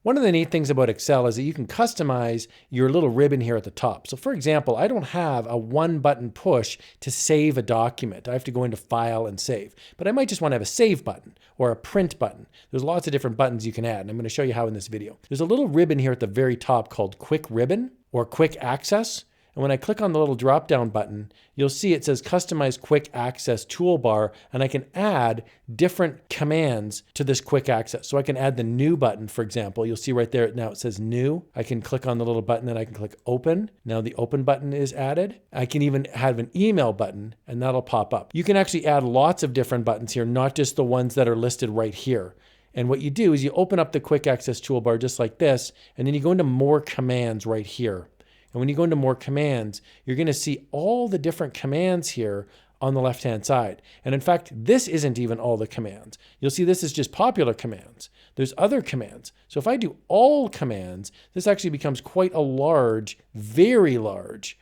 One of the neat things about Excel is that you can customize your little ribbon here at the top. So for example, I don't have a one button push to save a document. I have to go into File and Save, but I might just want to have a Save button or a Print button. There's lots of different buttons you can add, and I'm going to show you how in this video. There's a little ribbon here at the very top called Quick Ribbon or Quick Access. And when I click on the little drop-down button, you'll see it says Customize Quick Access Toolbar, and I can add different commands to this quick access. So I can add the New button, for example. You'll see right there now it says New. I can click on the little button and I can click Open. Now the Open button is added. I can even have an Email button, and that'll pop up. You can actually add lots of different buttons here, not just the ones that are listed right here. And what you do is you open up the Quick Access Toolbar just like this, and then you go into More Commands right here. And when you go into More Commands, you're going to see all the different commands here on the left-hand side. And in fact, this isn't even all the commands. You'll see this is just popular commands. There's other commands. So if I do all commands, this actually becomes quite a large, very large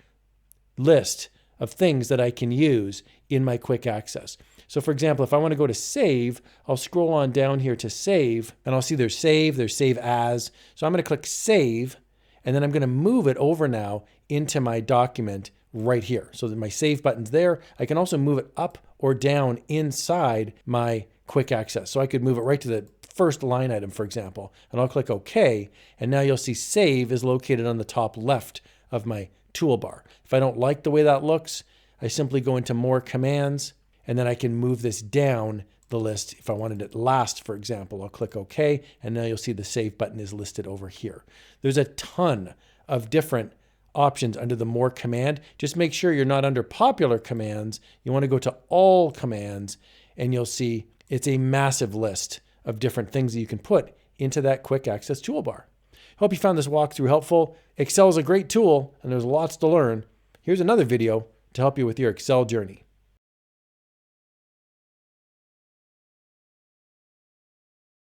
list of things that I can use in my quick access. So for example, if I want to go to Save, I'll scroll on down here to Save, and I'll see there's Save As. So I'm going to click Save, and then I'm going to move it over now into my document right here. So that my Save button's there. I can also move it up or down inside my quick access. So I could move it right to the first line item, for example, and I'll click OK. And now you'll see Save is located on the top left of my toolbar. If I don't like the way that looks, I simply go into More Commands, and then I can move this down the list. If I wanted it last, for example, I'll click OK, and now you'll see the Save button is listed over here. There's a ton of different options under the More command. Just make sure you're not under Popular Commands. You want to go to All Commands, and you'll see it's a massive list of different things that you can put into that Quick Access Toolbar. Hope you found this walkthrough helpful. Excel is a great tool, and there's lots to learn. Here's another video to help you with your Excel journey.